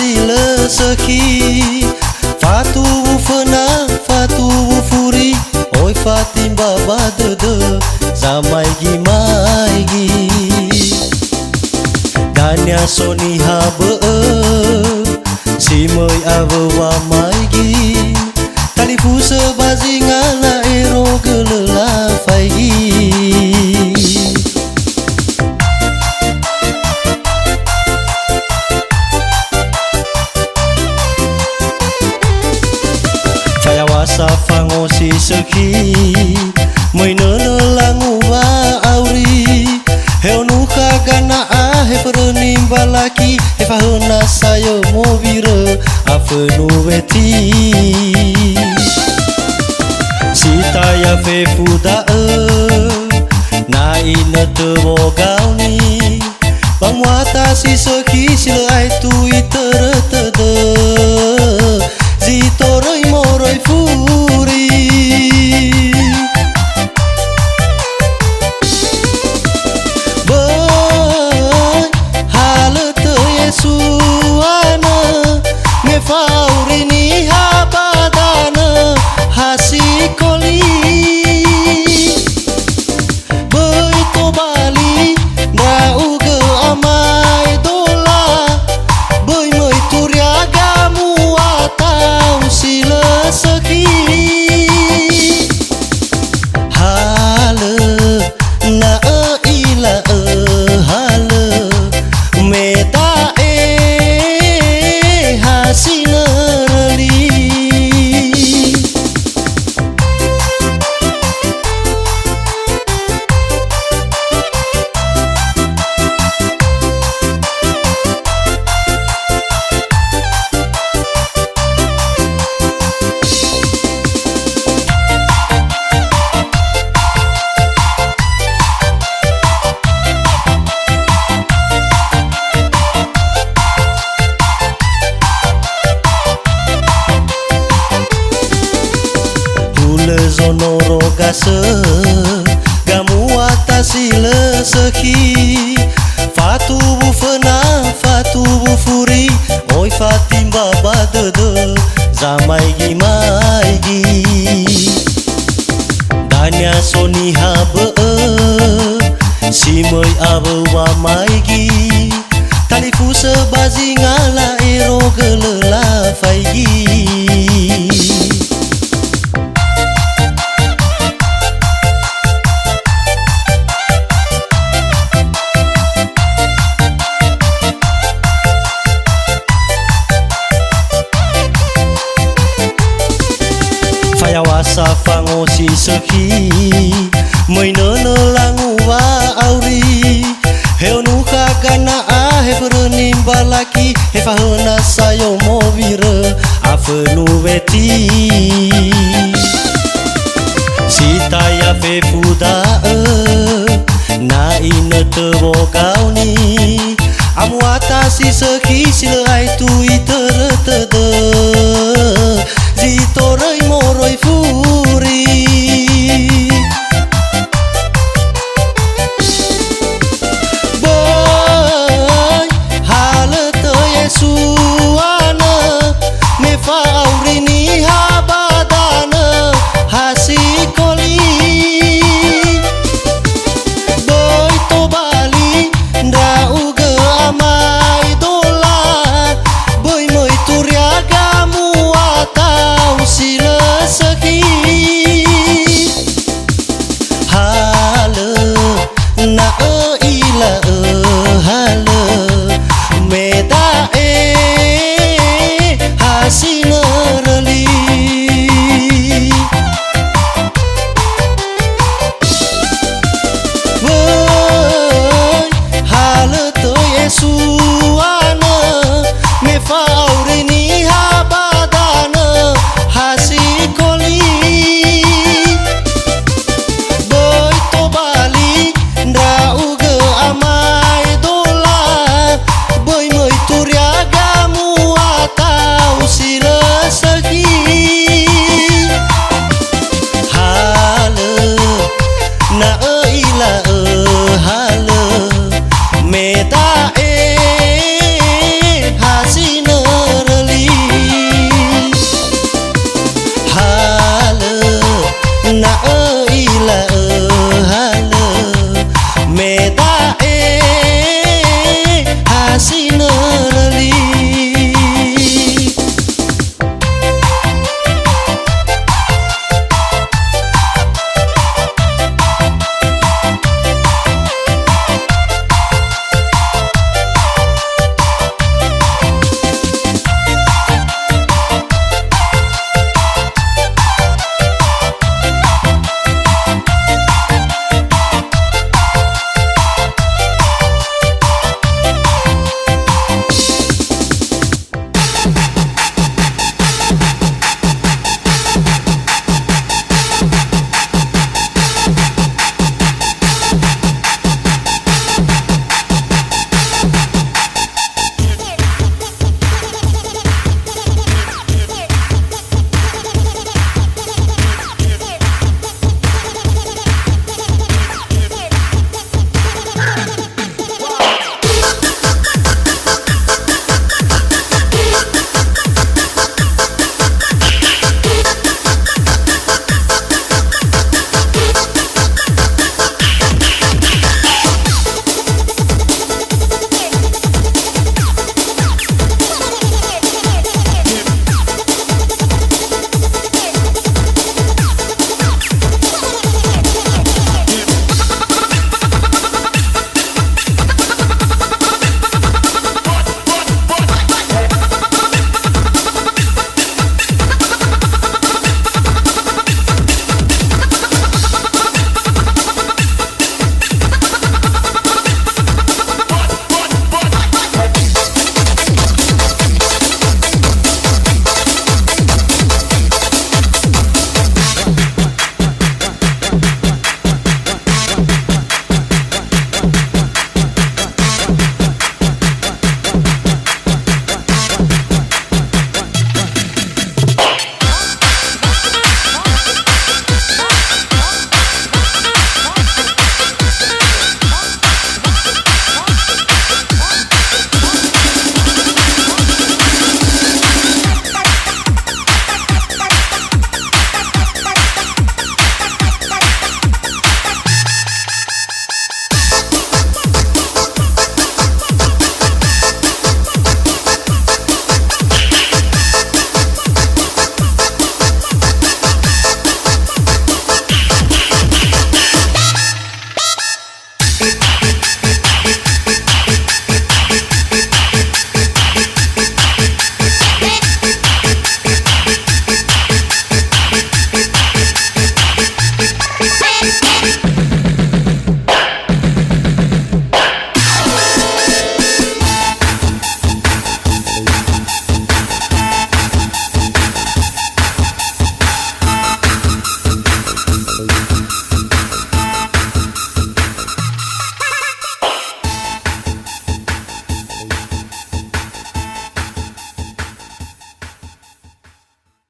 sila saki Fatu fena fatu furi Oi fatim baba dede Zamai gi mai gi Danya soni habe Si moi ave wa mai gi Talifu sebazi ngala ero gelela fai gi Wasa fango si seki Moi nene langu ba auri Heo nuka gana a he perenim balaki He fahuna sayo movire afenu veti Sita ya fe fuda Na ina te bogau ni Bang wata si seki sila ai tu itere tede Zito roi moroi furi Bai halete Yesuana Me fauri ni habadana hasikoli Bai to bali na uge amai dola Bai moi turiaga sila saki Hale na ila hale Meta hasina rali Zonoro gase gamu atasile seki Fatu bufena fatu bufuri Oi fatim baba dede Zamai gi mai gi Danya soni habe Si moi abe wa mai gi Talifu sebazi ngala ero gelela fai gi Wasa fango si seki Moi nene langu wa auri Heo nuka gana a he perenim balaki He fahuna sayo movire afenu veti Sita ya fe fuda Na ina te bogau ni Amu atasi seki sila ai tu